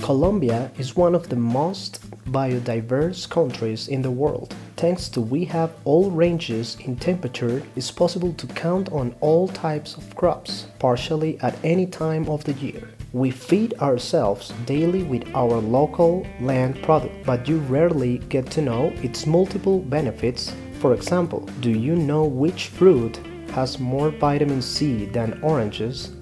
Colombia is one of the most biodiverse countries in the world. Thanks to we have all ranges in temperature, it's possible to count on all types of crops, partially at any time of the year. We feed ourselves daily with our local land product, but you rarely get to know its multiple benefits. For example, do you know which fruit has more vitamin C than oranges,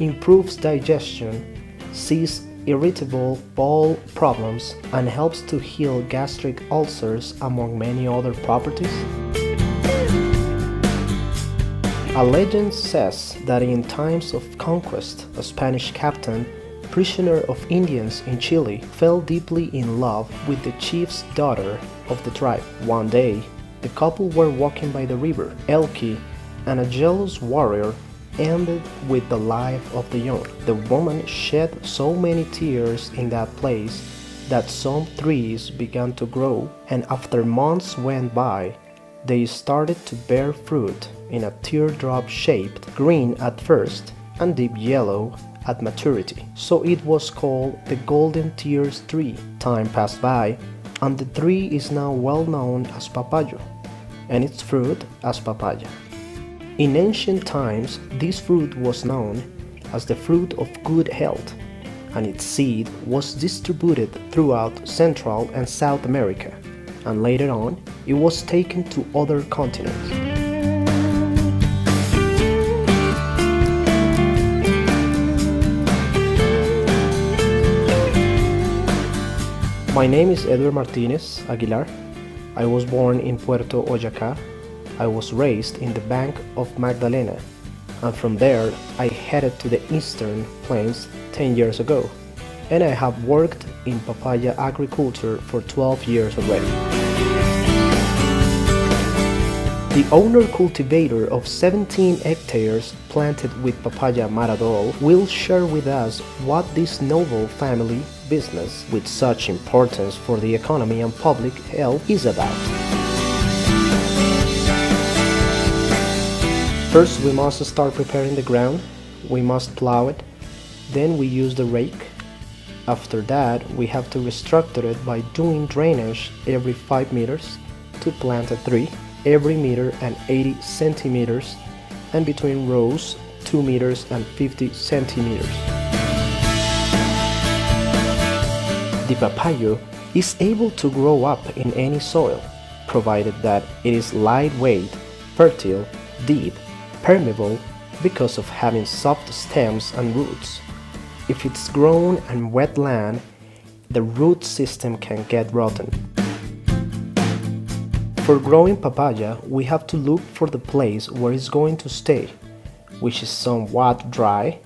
improves digestion, sees irritable bowel problems, and helps to heal gastric ulcers, among many other properties? A legend says that in times of conquest, a Spanish captain, prisoner of Indians in Chile, fell deeply in love with the chief's daughter of the tribe. One day, the couple were walking by the river Elqui, and a jealous warrior ended with the life of the young. The woman shed so many tears in that place that some trees began to grow, and after months went by, they started to bear fruit in a teardrop shaped, green at first and deep yellow at maturity. So it was called the Golden Tears tree. Time passed by, and the tree is now well known as papayo, and its fruit as papaya. In ancient times, this fruit was known as the fruit of good health, and its seed was distributed throughout Central and South America, and later on, it was taken to other continents. My name is Edward Martinez Aguilar. I was born in Puerto Oyacá. I was raised in the Bank of Magdalena, and from there I headed to the Eastern Plains 10 years ago, and I have worked in papaya agriculture for 12 years already. The owner-cultivator of 17 hectares planted with papaya maradol will share with us what this noble family business with such importance for the economy and public health is about. First, we must start preparing the ground. We must plow it. Then we use the rake. After that, we have to restructure it by doing drainage every 5 meters to plant a tree, every meter and 80 centimeters, and between rows 2 meters and 50 centimeters. The papayo is able to grow up in any soil, provided that it is lightweight, fertile, deep, permeable because of having soft stems and roots. If it's grown on wet land, the root system can get rotten. For growing papaya, we have to look for the place where it's going to stay, which is somewhat dry.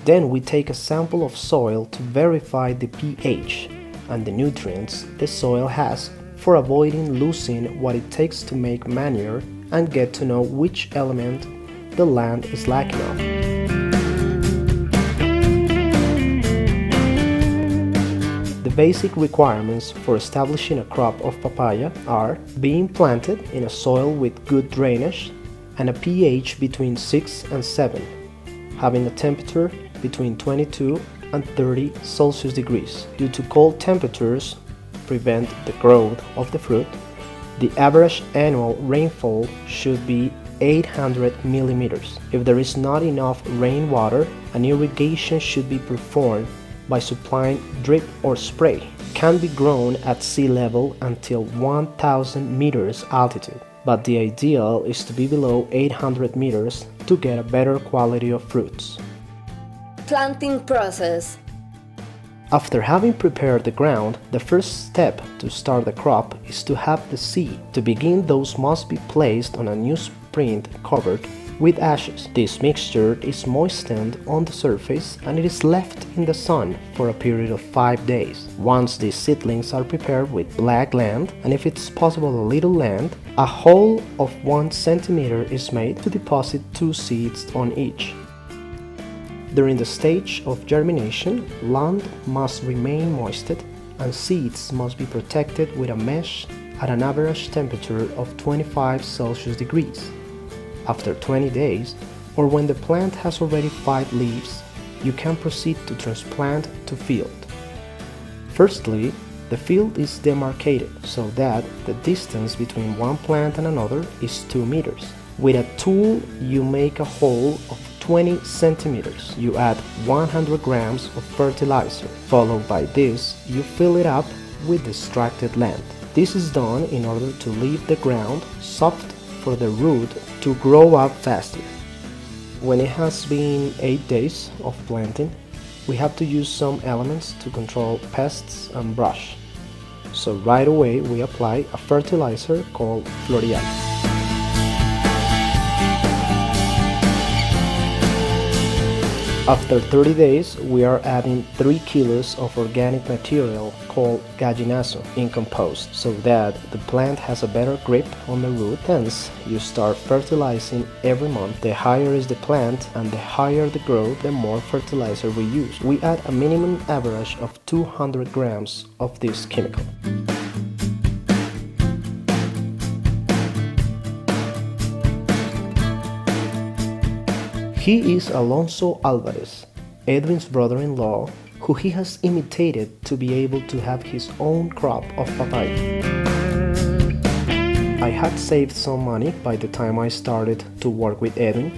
Then we take a sample of soil to verify the pH and the nutrients the soil has, for avoiding losing what it takes to make manure, and get to know which element the land is lacking of. The basic requirements for establishing a crop of papaya are being planted in a soil with good drainage and a pH between 6 and 7, having a temperature between 22 and 30 Celsius degrees. Due to cold temperatures prevent the growth of the fruit, the average annual rainfall should be 800 millimeters. If there is not enough rainwater, an irrigation should be performed by supplying drip or spray. It can be grown at sea level until 1000 meters altitude, but the ideal is to be below 800 meters to get a better quality of fruits. Planting process. After having prepared the ground, the first step to start the crop is to have the seed. To begin, those must be placed on a newsprint covered with ashes. This mixture is moistened on the surface and it is left in the sun for a period of 5 days. Once these seedlings are prepared with black land, and if it's possible a little land, a hole of 1 centimeter is made to deposit 2 seeds on each. During the stage of germination, land must remain moistened and seeds must be protected with a mesh at an average temperature of 25 Celsius degrees. After 20 days, or when the plant has already 5 leaves, you can proceed to transplant to field. Firstly, the field is demarcated so that the distance between one plant and another is 2 meters. With a tool, you make a hole of 20 centimeters. You add 100 grams of fertilizer. Followed by this, you fill it up with extracted land. This is done in order to leave the ground soft for the root to grow up faster. When it has been 8 days of planting, we have to use some elements to control pests and brush. So right away we apply a fertilizer called Floreal. After 30 days, we are adding 3 kilos of organic material called gallinazo in compost so that the plant has a better grip on the root. Hence, you start fertilizing every month. The higher is the plant and the higher the growth, the more fertilizer we use. We add a minimum average of 200 grams of this chemical. He is Alonso Alvarez, Edwin's brother-in-law, who he has imitated to be able to have his own crop of papaya. I had saved some money by the time I started to work with Edwin.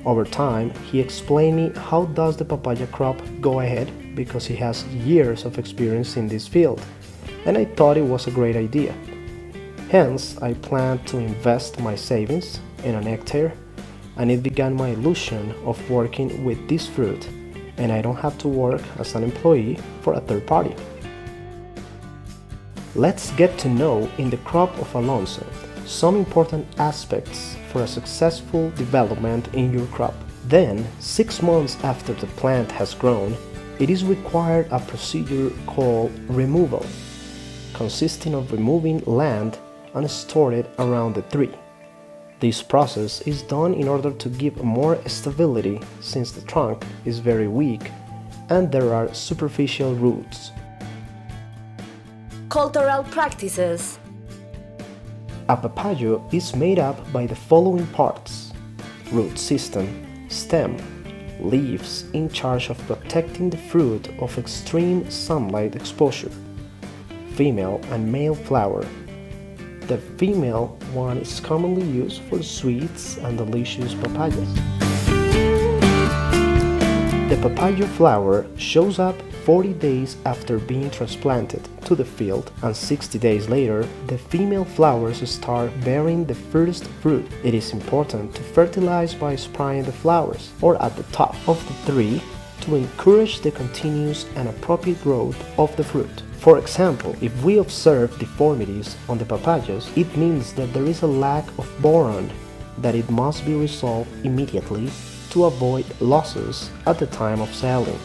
Over time, he explained me how does the papaya crop go ahead because he has years of experience in this field, and I thought it was a great idea. Hence, I planned to invest my savings in an hectare, and it began my illusion of working with this fruit, and I don't have to work as an employee for a third party. Let's get to know in the crop of Alonso some important aspects for a successful development in your crop. Then, 6 months after the plant has grown, it is required a procedure called removal, consisting of removing land and store it around the tree. This process is done in order to give more stability since the trunk is very weak and there are superficial roots. Cultural practices. A papayo is made up by the following parts: root system, stem, leaves in charge of protecting the fruit of extreme sunlight exposure, female and male flower. The female one is commonly used for sweets and delicious papayas. The papaya flower shows up 40 days after being transplanted to the field, and 60 days later, the female flowers start bearing the first fruit. It is important to fertilize by spraying the flowers or at the top of the tree to encourage the continuous and appropriate growth of the fruit. For example, if we observe deformities on the papayas, it means that there is a lack of boron, that it must be resolved immediately to avoid losses at the time of selling.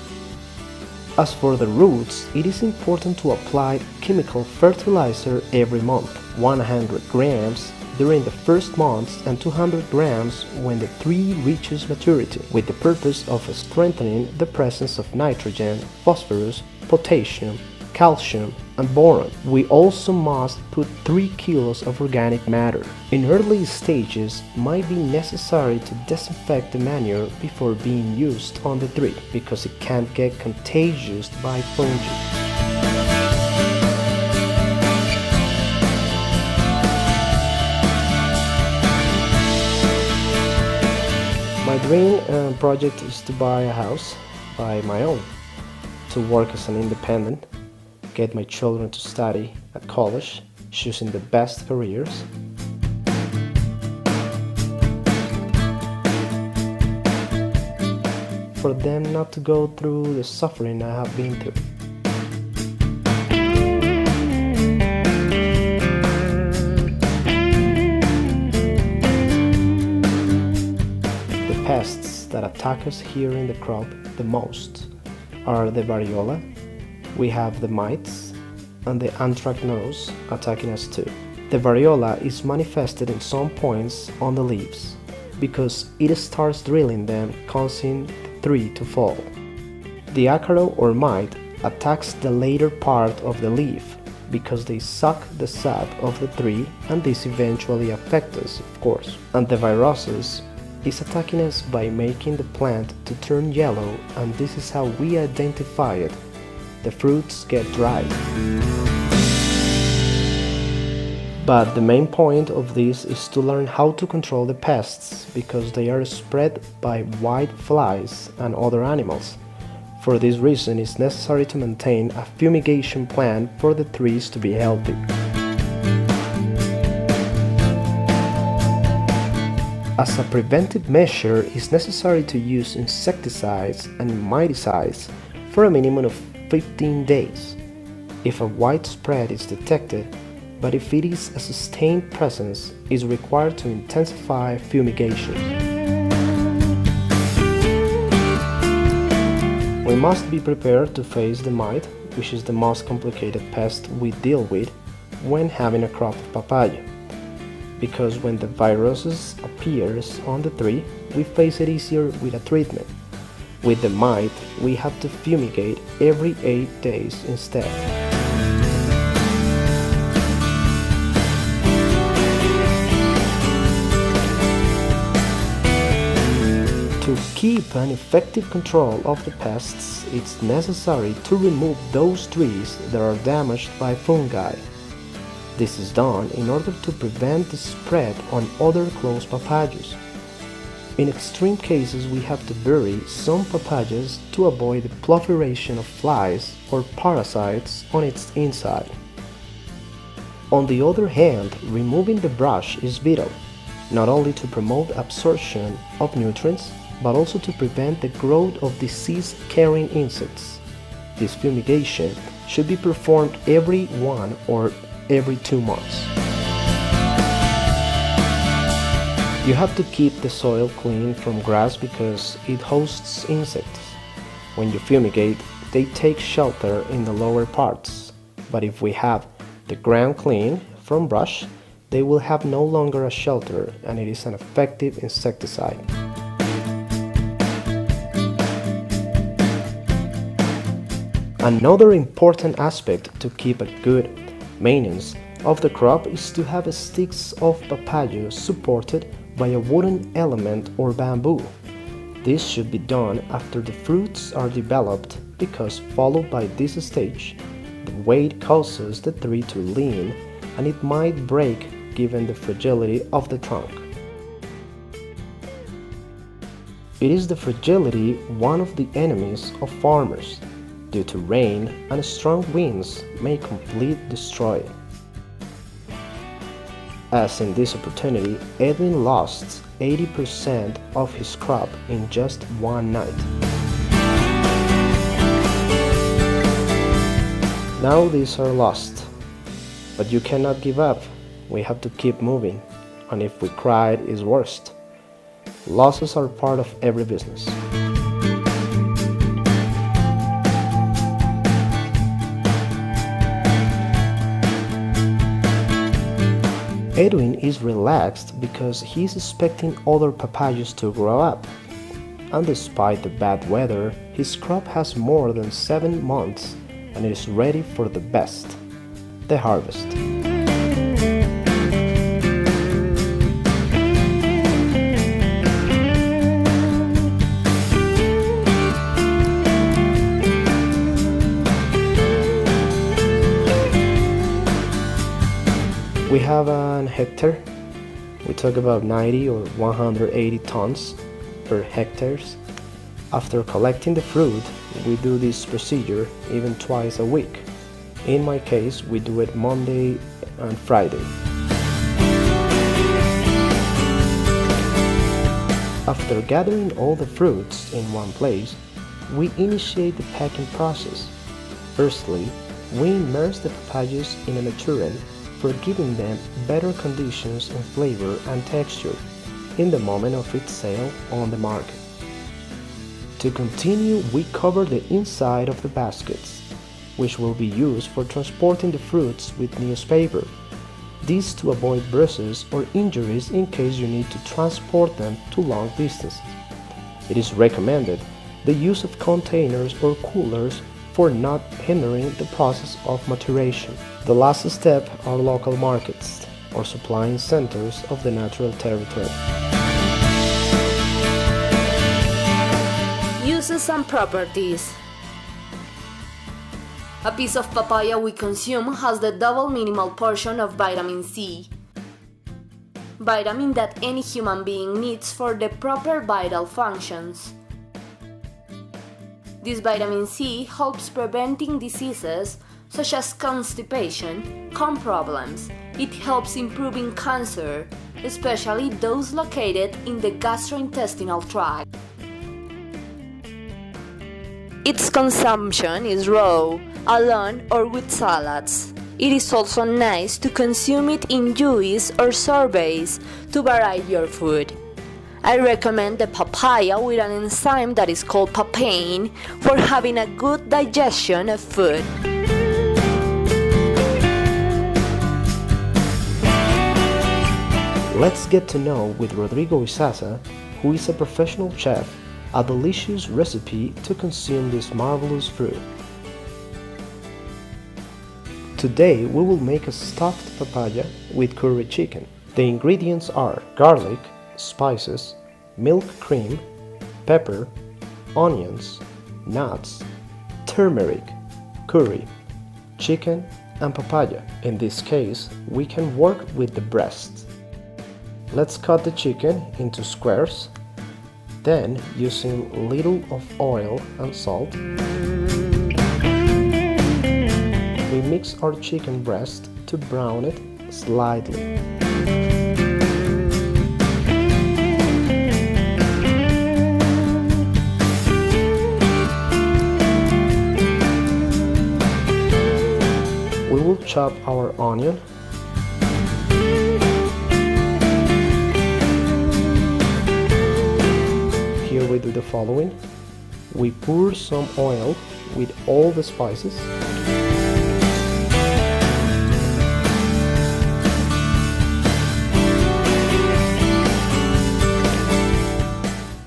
As for the roots, it is important to apply chemical fertilizer every month, 100 grams during the first months and 200 grams when the tree reaches maturity, with the purpose of strengthening the presence of nitrogen, phosphorus, potassium, calcium, and boron. We also must put 3 kilos of organic matter. In early stages, might be necessary to disinfect the manure before being used on the tree because it can get contagious by fungi. My dream project is to buy a house by my own, to work as an independent, get my children to study at college, choosing the best careers. For them not to go through the suffering I have been through. The pests that attack us here in the crop the most are the variola. We have the mites and the anthracnose attacking us too. The variola is manifested in some points on the leaves because it starts drilling them, causing the tree to fall. The ácaro or mite attacks the later part of the leaf because they suck the sap of the tree, and this eventually affects us, of course. And the virosis is attacking us by making the plant to turn yellow, and this is how we identify it the fruits get dry. But the main point of this is to learn how to control the pests, because they are spread by white flies and other animals. For this reason, it's necessary to maintain a fumigation plan for the trees to be healthy. As a preventive measure, it's necessary to use insecticides and miticides for a minimum of 15 days. If a white spread is detected, but if it is a sustained presence, it is required to intensify fumigation. We must be prepared to face the mite, which is the most complicated pest we deal with when having a crop of papaya. Because when the virus appears on the tree, we face it easier with a treatment. With the mite, we have to fumigate every 8 days instead. To keep an effective control of the pests, it's necessary to remove those trees that are damaged by fungi. This is done in order to prevent the spread on other close papayas. In extreme cases, we have to bury some papayas to avoid the proliferation of flies or parasites on its inside. On the other hand, removing the brush is vital, not only to promote absorption of nutrients, but also to prevent the growth of disease-carrying insects. This fumigation should be performed every 1 or every 2 months. You have to keep the soil clean from grass because it hosts insects. When you fumigate, they take shelter in the lower parts, but if we have the ground clean from brush, they will have no longer a shelter, and it is an effective insecticide. Another important aspect to keep a good maintenance of the crop is to have sticks of papaya supported by a wooden element or bamboo. This should be done after the fruits are developed, because followed by this stage, the weight causes the tree to lean and it might break given the fragility of the trunk. It is the fragility one of the enemies of farmers. Due to rain and strong winds may completely destroy it. As in this opportunity, Edwin lost 80% of his crop in just one night. Now these are lost, but you cannot give up. We have to keep moving, and if we cry, it is worst. Losses are part of every business. Edwin is relaxed because he is expecting other papayas to grow up, and despite the bad weather, his crop has more than 7 months and it is ready for the best, the harvest. We have an hectare. We talk about 90 or 180 tons per hectare. After collecting the fruit, we do this procedure even twice a week. In my case, we do it Monday and Friday. After gathering all the fruits in one place, we initiate the packing process. Firstly, we immerse the papayas in a maturin for giving them better conditions in flavor and texture in the moment of its sale on the market. To continue, we cover the inside of the baskets, which will be used for transporting the fruits with newspaper. This to avoid bruises or injuries in case you need to transport them to long distances. It is recommended the use of containers or coolers for not hindering the process of maturation. The last step are local markets or supplying centers of the natural territory. Uses and properties. A piece of papaya we consume has the double minimal portion of vitamin C, vitamin that any human being needs for the proper vital functions. This vitamin C helps preventing diseases such as constipation, gum problems. It helps improving cancer, especially those located in the gastrointestinal tract. Its consumption is raw, alone or with salads. It is also nice to consume it in juice or sorbets to vary your food. I recommend the papaya with an enzyme that is called papain for having a good digestion of food. Let's get to know with Rodrigo Isasa, who is a professional chef, a delicious recipe to consume this marvelous fruit. Today we will make a stuffed papaya with curry chicken. The ingredients are garlic, spices, milk cream, pepper, onions, nuts, turmeric, curry, chicken, and papaya. In this case, we can work with the breast. Let's cut the chicken into squares. Then, using little of oil and salt, we mix our chicken breast to brown it slightly. We will chop our onion. Here we do the following. We pour some oil with all the spices.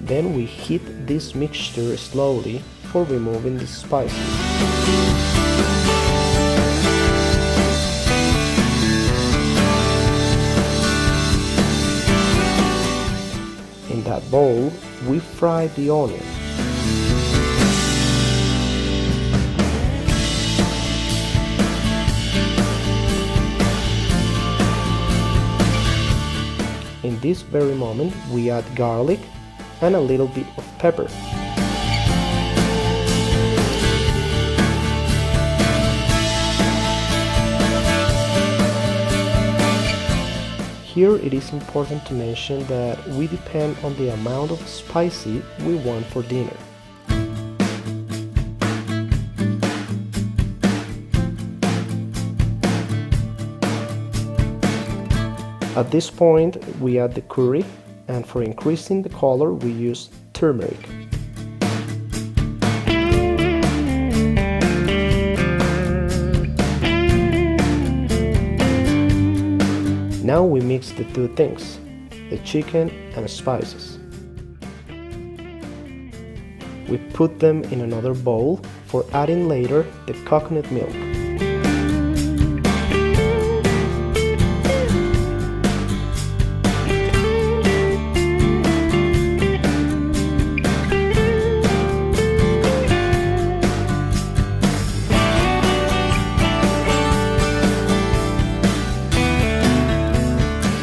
Then we heat this mixture slowly for removing the spices. In that bowl, we fry the onion. In this very moment, we add garlic and a little bit of pepper. Here it is important to mention that we depend on the amount of spicy we want for dinner. At this point we add the curry, and for increasing the color we use turmeric. Now we mix the two things, the chicken and spices. We put them in another bowl for adding later the coconut milk.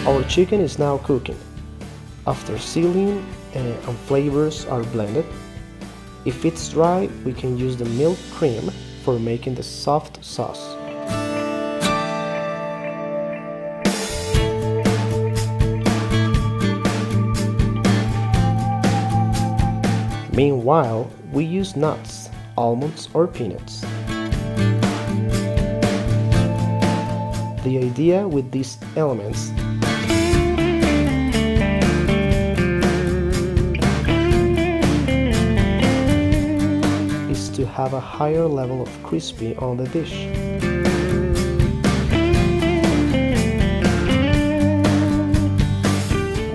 Our chicken is now cooking. After sealing and flavors are blended, if it's dry, we can use the milk cream for making the soft sauce. Meanwhile, we use nuts, almonds or peanuts. The idea with these elements is to have a higher level of crispy on the dish.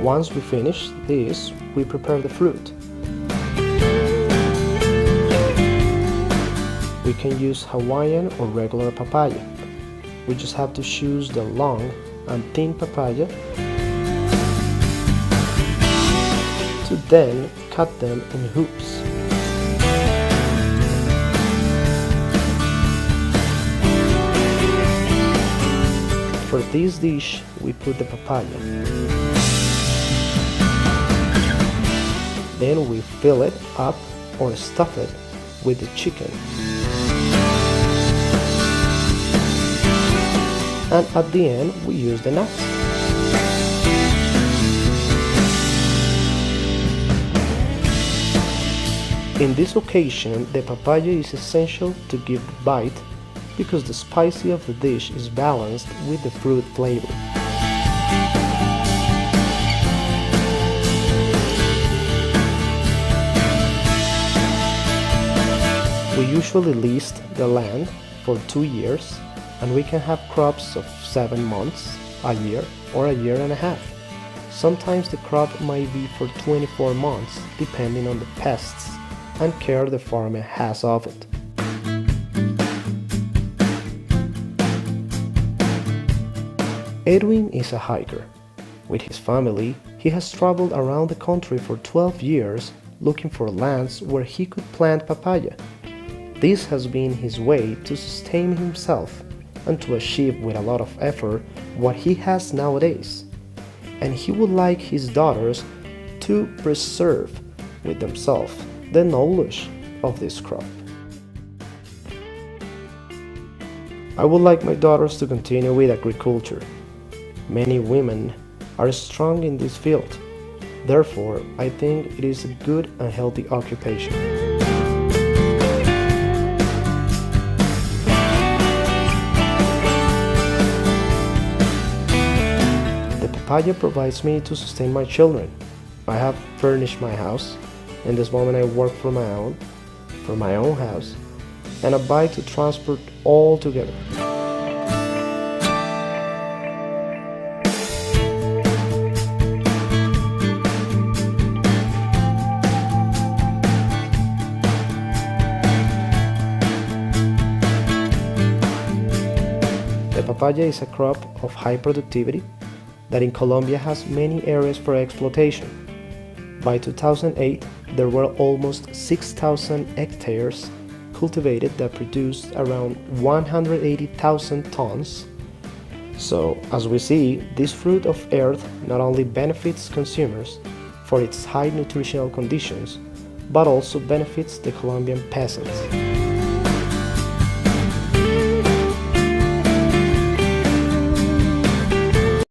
Once we finish this, we prepare the fruit. We can use Hawaiian or regular papaya. We just have to choose the long and thin papaya to then cut them in hoops. For this dish, we put the papaya. Then we fill it up or stuff it with the chicken. And at the end, we use the nuts. In this occasion, the papaya is essential to give the bite because the spicy of the dish is balanced with the fruit flavor. We usually lease the land for 2 years, and we can have crops of 7 months, a year, or a year and a half. Sometimes the crop might be for 24 months, depending on the pests and care the farmer has of it. Edwin is a hiker. With his family, he has traveled around the country for 12 years looking for lands where he could plant papaya. This has been his way to sustain himself and to achieve with a lot of effort what he has nowadays. And he would like his daughters to preserve with themselves the knowledge of this crop. I would like my daughters to continue with agriculture. Many women are strong in this field. Therefore, I think it is a good and healthy occupation. The papaya provides me to sustain my children. I have furnished my house. In this moment I work for my own house, and I buy to transport all together. The papaya is a crop of high productivity that in Colombia has many areas for exploitation. By 2008, there were almost 6,000 hectares cultivated that produced around 180,000 tons. So, as we see, this fruit of earth not only benefits consumers for its high nutritional conditions, but also benefits the Colombian peasants.